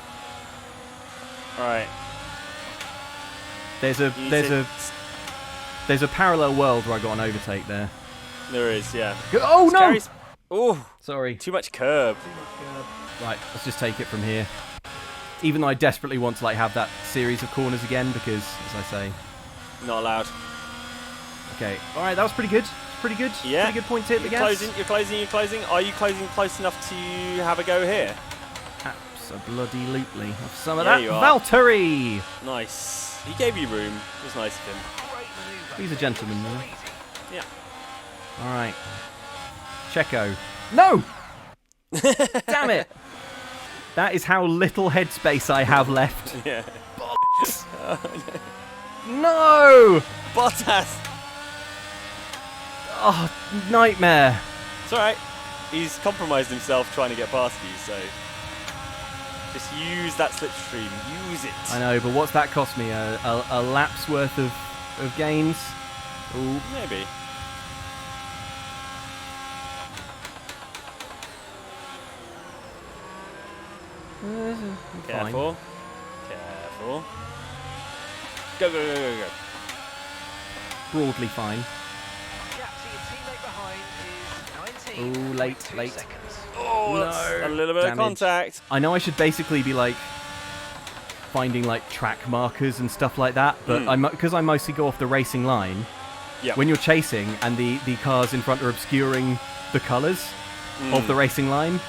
Alright. There's a You need there's to- a there's a parallel world where I got an overtake there. There is, yeah. Oh no! Carries- Oh, Sorry. too much curb. Right, let's just take it from here. Even though I desperately want to like have that series of corners again because, as I say, Not allowed. okay. All right, that was pretty good. Pretty good. Yeah. Pretty good point to hit the You're gas. closing, you're closing, you're closing. Are you closing close enough to have a go here? Absolutely. Have some of Yeah, that. you are. Valtteri! Nice. He gave you room. It was nice of him. Great manoeuvre. He's a gentleman, you know. Yeah. All right. Checo. No! Damn it! That is how little headspace I have left. Yeah. No! Bottas! Oh, nightmare. It's alright. He's compromised himself trying to get past you, so just use that slipstream. Use it. I know, but what's that cost me? A lap's worth of gains? Ooh. Maybe. Fine. Careful. Careful. Go, go, go, go, go. Broadly fine. Gap to your teammate behind is 19. Ooh, late. Seconds. Oh, No. that's a little bit of Damage. contact. I know I should basically be like finding like track markers and stuff like that. But because I mostly go off the racing line. Yeah. When you're chasing and the cars in front are obscuring the colours of the racing line,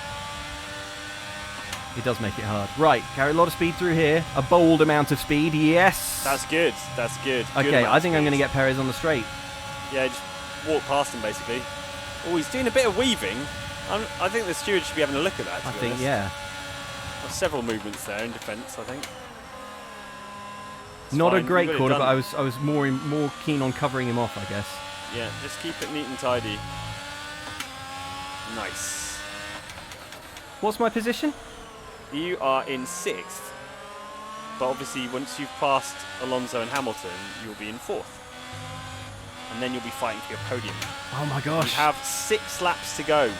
it does make it hard. Right, carry a lot of speed through here. A bold amount of speed, yes. That's good. That's good. Okay, I think I'm going to get Perez on the straight. Yeah, just walk past him basically. Oh, he's doing a bit of weaving. I think the steward should be having a look at that. I think, yeah. There's several movements there in defence, I think. It's Not fine. a great You've got it corner, but done. I was more keen on covering him off, I guess. Yeah, just keep it neat and tidy. Nice. What's my position? You are in 6th, but obviously once you've passed Alonso and Hamilton, you'll be in 4th. And then you'll be fighting for your podium. Oh my You gosh. have 6 laps to go.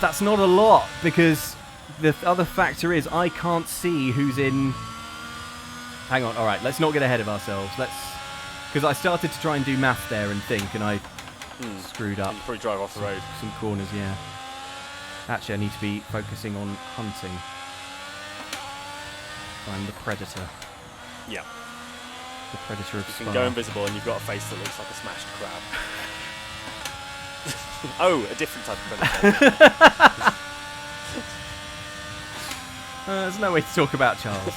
That's not a lot, because the other factor is I can't see who's in... Hang on, alright, let's not get ahead of ourselves. Because I started to try and do math there and think, and I screwed up. You probably drive off the road. Some corners, yeah. Actually, I need to be focusing on hunting. I'm the predator. Yeah. The predator of You Spa. can go invisible and you've got a face that looks like a smashed crab. Oh, a different type of predator. There's no way to talk about Charles.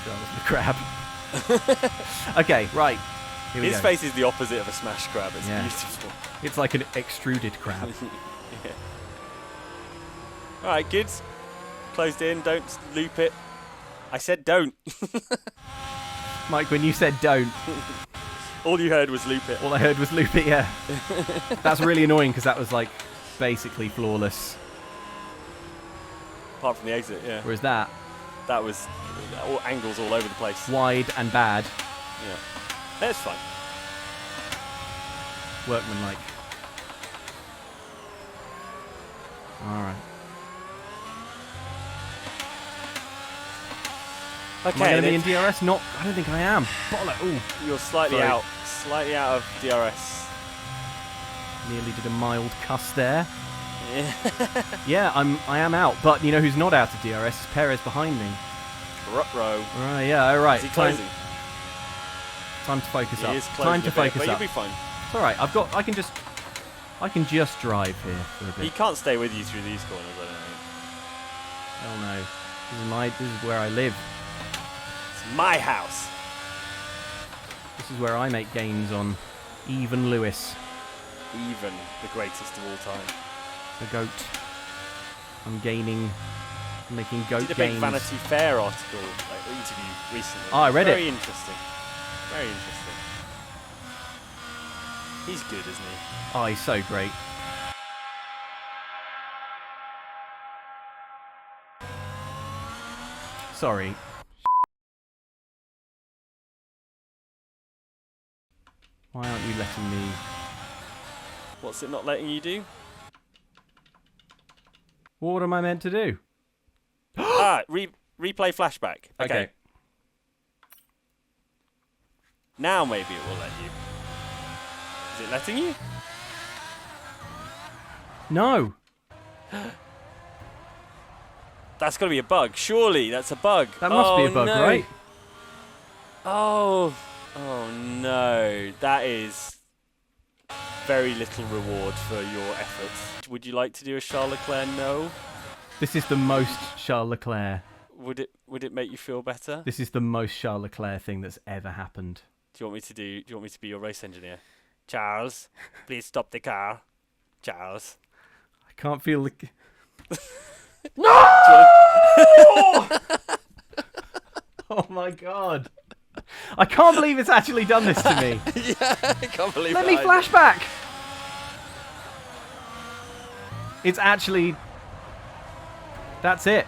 Charles the crab. Okay, right. Here we His go. face is the opposite of a smashed crab. It's Yeah. beautiful. It's like an extruded crab. Yeah. Alright, good. Closed in, don't loop it. I said don't. Mike, when you said don't, All you heard was loop it. all I heard was loop it, yeah. That's really annoying because that was like basically flawless. Apart from the exit, yeah. Whereas that, That was all angles all over the place. wide and bad, Yeah. That's fine. workmanlike. Alright. Am I Okay, going to be in then DRS? Not, I don't think I am. Bollock. Ooh. you're slightly Sorry. out. Slightly out of DRS. Nearly did a mild cuss there. Yeah. Yeah, I am out. But you know who's not out of DRS? Is Perez behind me. Ruh-roh. Right, yeah, alright. Is he closing? Time to focus He up. is closing Time to a bit, focus but up. you'll be fine. It's alright. I can just drive here for a He bit. can't stay with you through these corners, I don't think. Hell no. This is where I live. It's my house. This is where I make gains on Even Lewis, Even the greatest of all time. the goat. I'm making goat Did a big gains. Vanity Fair article, like interview recently. Oh, I read it. Very interesting. Very interesting. He's good, isn't he? Oh, he's so great. Sorry. Why aren't you letting me... What's it not letting you do? What am I meant to do? Replay flashback. Okay. Now maybe it will let you. Is it letting you? No. That's got to be a bug. Surely that's a bug. That must be a bug, no. right? Oh no. That is very little reward for your efforts. Would you like to do a Charles Leclerc no? This is the most Charles Leclerc. Would it make you feel better? This is the most Charles Leclerc thing that's ever happened. Do you want me to be your race engineer? Charles, please stop the car. Charles. I can't feel the... No! Oh my god. I can't believe it's actually done this to me. Yeah, I can't believe Let it me either. flash back. It's actually... That's it.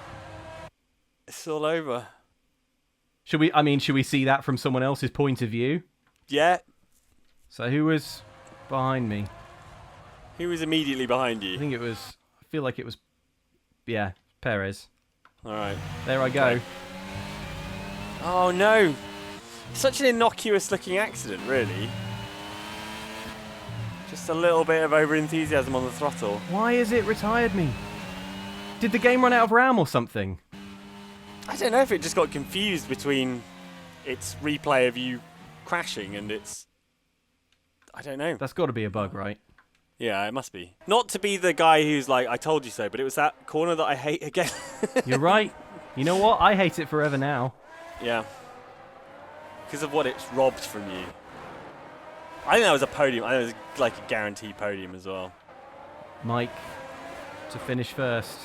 It's all over. Should we see that from someone else's point of view? Yeah. So who was behind me? Who was immediately behind I you? think it was... I feel like it was... Yeah, Perez. All right. There I go. Okay. Oh no! Such an innocuous-looking accident, really. Just a little bit of over-enthusiasm on the throttle. Why has it retired me? Did the game run out of RAM or something? I don't know if it just got confused between its replay of you crashing and its... I don't know. That's got to be a bug, right? Yeah, it must be. Not to be the guy who's like, I told you so, but it was that corner that I hate again. You're right. You know what? I hate it forever now. Yeah. Because of what it's robbed from you. I think that was a podium. I think it was like a guaranteed podium as well. Mike, to finish first.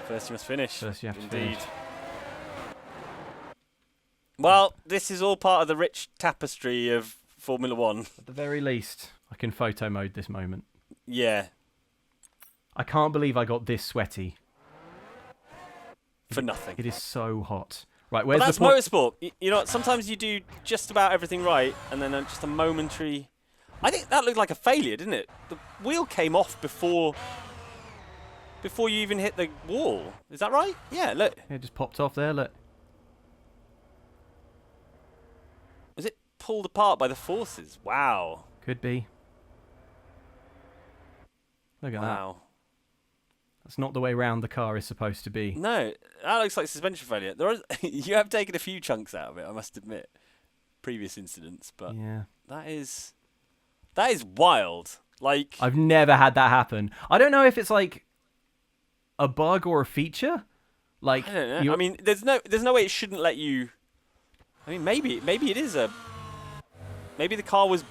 First you must finish. First you have to Indeed. finish. Well, this is all part of the rich tapestry of Formula One. At the very least, I can photo mode this moment. Yeah. I can't believe I got this sweaty. For nothing. It is so hot. Right, where's But that's the point? motorsport. You know, sometimes you do just about everything right, and then just a momentary... I think that looked like a failure, didn't it? The wheel came off before you even hit the wall. Is that right? Yeah, look. It just popped off there, look. Was it pulled apart by the forces? Wow. Could be. Look at that. Wow. That's not the way round the car is supposed to be. No, that looks like suspension failure. You have taken a few chunks out of it, I must admit. Previous incidents, but Yeah. that is wild. Like, I've never had that happen. I don't know if it's like a bug or a feature. Like, I don't know. I mean, there's no way it shouldn't let you. I mean, maybe it is a. Maybe the car was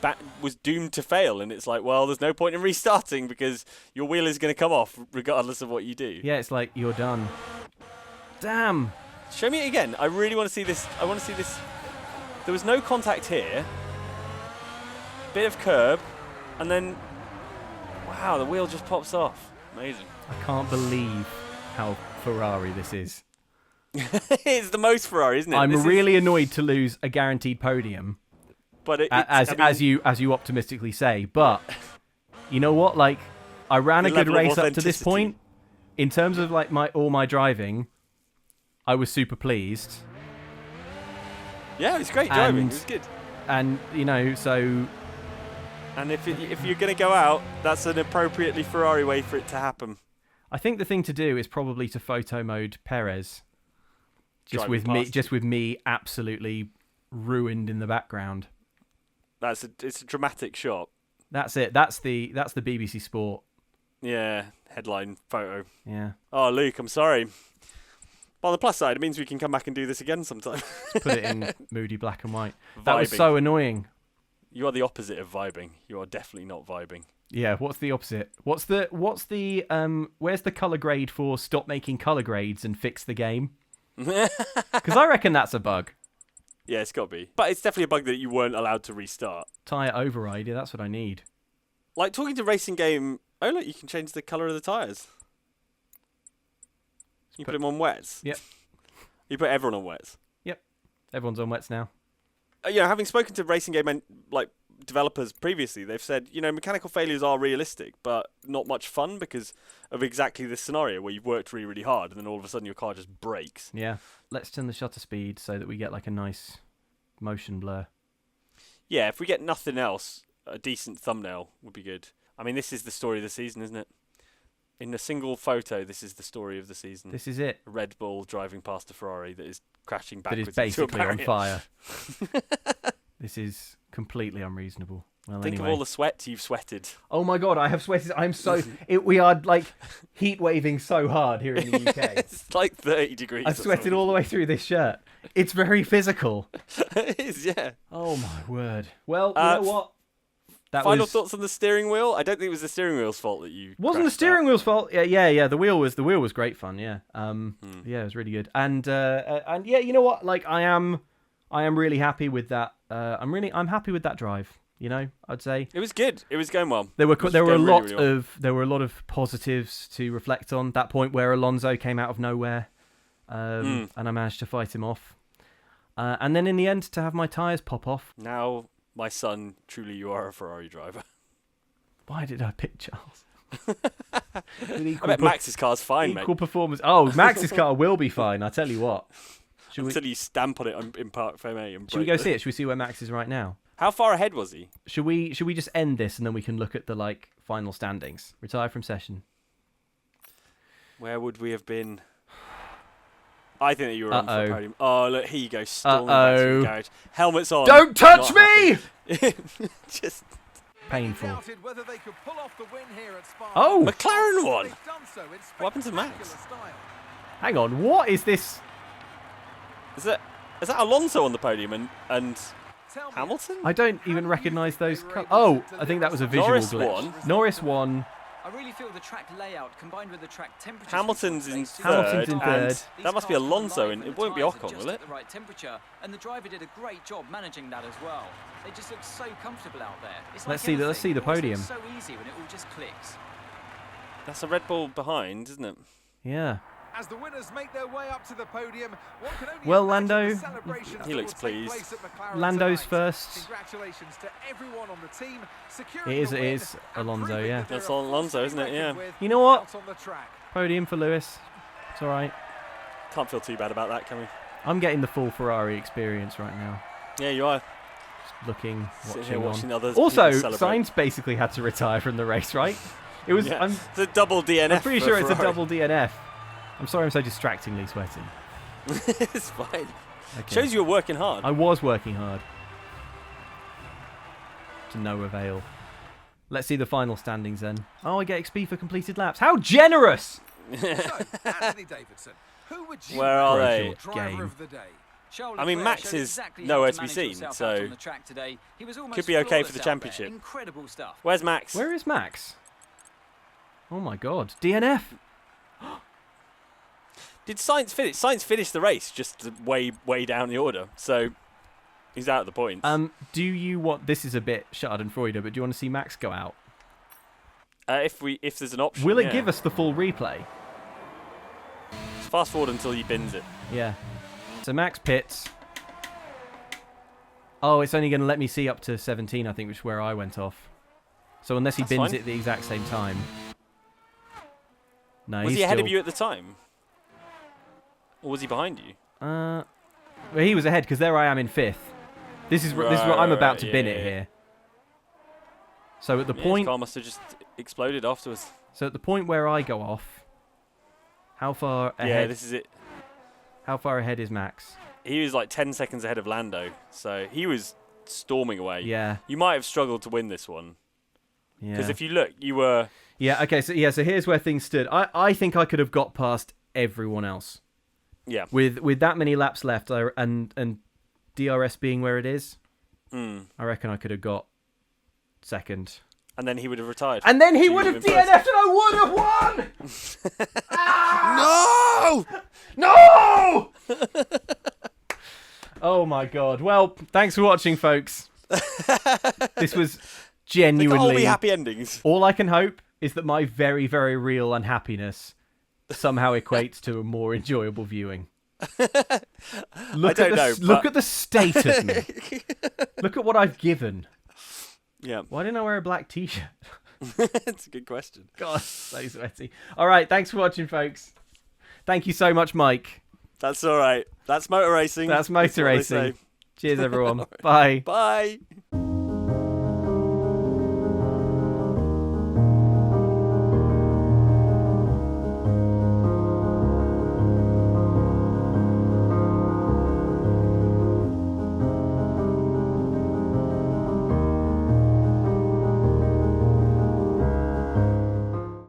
doomed to fail, and it's like, well, there's no point in restarting because your wheel is going to come off regardless of what you do. Yeah, it's like you're done. Damn. Show me it again. I really want to see this. I want to see this. There was no contact here. Bit of curb, and then, wow, the wheel just pops off. Amazing. I can't believe how Ferrari this is. It's the most Ferrari, isn't it? I'm really annoyed to lose a guaranteed podium. But as you optimistically say, but you know what? Like, I ran a good race up to this point. In terms of like all my driving, I was super pleased. Yeah, it was great driving. It was good. And you know, so. And if you're going to go out, that's an appropriately Ferrari way for it to happen. I think the thing to do is probably to photo mode Perez. Just with me absolutely ruined in the background. It's a dramatic shot. That's it. That's the BBC Sport. Yeah, headline photo. Yeah. Oh, Luke, I'm sorry. But on the plus side, it means we can come back and do this again sometime. Put it in moody black and white. Vibing. That was so annoying. You are the opposite of vibing. You are definitely not vibing. Yeah, what's the opposite? Where's the color grade for stop making color grades and fix the game? Because I reckon that's a bug. Yeah, it's got to be. But it's definitely a bug that you weren't allowed to restart. Tyre override, yeah, that's what I need. Like, talking to Racing Game... Oh, look, you can change the colour of the tyres. You put them on wets? Yep. You put everyone on wets? Yep. Everyone's on wets now. Having spoken to Racing Game developers previously, they've said, mechanical failures are realistic, but not much fun because of exactly this scenario where you've worked really, really hard and then all of a sudden your car just breaks. Yeah. Let's turn the shutter speed so that we get like a nice motion blur. Yeah, if we get nothing else, a decent thumbnail would be good. I mean, this is the story of the season, isn't it? In a single photo, this is the story of the season. This is it. A Red Bull driving past a Ferrari that is crashing That backwards is basically into a on barrier. fire. This is completely unreasonable. Well, Think anyway. of all the sweat you've sweated. Oh my god, I have sweated. We are like heat waving so hard here in the UK. It's like 30 degrees. I've sweated all the way through this shirt. It's very physical. It is, yeah. Oh my word. Well, you know what? Final thoughts on the steering wheel? I don't think it was the steering wheel's fault that you wasn't the steering wheel's fault. Yeah. The wheel was great fun. Yeah. Yeah, it was really good. And yeah, you know what? Like I am really happy with that. I'm happy with that drive. You know, I'd say it was good. It was going well. There were a lot of positives to reflect on. That point where Alonso came out of nowhere, and I managed to fight him off. And then in the end, to have my tyres pop off. Now, my son, truly, you are a Ferrari driver. Why did I pick Charles? I bet Max's car's fine, mate. Equal performance. Oh, Max's car will be fine. I tell you what. Until you stamp on it in Park Fermé. Should we go see it? Should we see where Max is right now? How far ahead was he? Should we just end this and then we can look at the final standings? Retire from session. Where would we have been? I think that you were on for a podium. Oh, look, here you go. Storming back to the garage. Helmets on. Don't touch me! Just Painful. Whether they could pull off the win here at Spa. Oh! McLaren won. They've done so in What happened to Max? spectacular style. Hang on, what is this? Is that Alonso on the podium and Tell me, Hamilton? I don't even recognise those. Oh, I think that was a visual Norris glitch. won. Norris won. I really feel the track layout combined with the track temperature. Hamilton's in Hamilton's in third, third. and that must be Alonso, and it won't be Ocon, will it? The right temperature, and the driver did a great job managing that as well. They just look so comfortable out there. It's Let's like see the anything, it always podium. looks so easy when it all just clicks. That's a Red Bull behind, isn't it? Yeah. as the winners make their way up to the podium, one can only Well, imagine Lando, the celebrations he that looks will take pleased. place at McLaren Lando's tonight. first. Congratulations to everyone on the team securing It is, the it win is and Alonso, proving yeah. that they're That's a force Alonso, to be isn't it? Yeah. reckoned with You know what? out on the track. Podium for Lewis. It's all right. Can't feel too bad about that, can we? I'm getting the full Ferrari experience right now. Yeah, you are. Just looking, Sitting here watching watching others. Also, people celebrate. Sainz basically had to retire from the race, right? It was. Yeah. I'm It's a double DNF. pretty for sure it's a Ferrari. double DNF. I'm sorry I'm so distractingly sweaty. It's fine. Okay. Shows you were working hard. I was working hard. To no avail. Let's see the final standings then. Oh, I get XP for completed laps. How generous! So, Anthony Davidson, who would you Where are Crucial they? make driver game. of the day? Charles I mean, Leclerc Max showed is exactly nowhere how to be manage seen, yourself out so on the track today. He was almost could be okay for flawless the out there. championship. Incredible stuff. Where's Max? Where is Max? Oh my god. DNF! Did Sainz finish? Sainz finished the race just way down the order, so he's out of the points. Do you want... This is a bit Schadenfreude, but do you want to see Max go out? If there's an option, Will it yeah. give us the full replay? Just fast forward until he bins it. Yeah. So Max pits. Oh, it's only going to let me see up to 17, I think, which is where I went off. So unless he That's bins fine. it at the exact same time. No, Was he's he ahead still... of you at the time, or was he behind you? Well, he was ahead because there I am in 5th. This is what I'm about to bin it here. So at the His point, car must have just exploded afterwards. so at the point where I go off, how far ahead? Yeah, this is it. How far ahead is Max? He was like 10 seconds ahead of Lando, so he was storming away. Yeah, You might have struggled to win this one because yeah. if you look, you were. Yeah. Okay. So here's where things stood. I think I could have got past everyone else. Yeah. With that many laps left, and DRS being where it is, Mm. I reckon I could have got second. And then he would have retired. And then he So would you have would have DNF'd and I would have won! No! No! Oh my god. Well, thanks for watching, folks. This was They can't all be genuinely... happy endings. All I can hope is that my very, very real unhappiness somehow equates to a more enjoyable viewing. Look but- at the state of me. Look at what I've given. Yeah, Why didn't I wear a black t-shirt? it's a good question. God, so sweaty. All right, thanks for watching, folks. Thank you so much, Mike. That's all right. That's motor racing. That's That's motor what they racing. say. Cheers, everyone. Bye. Bye.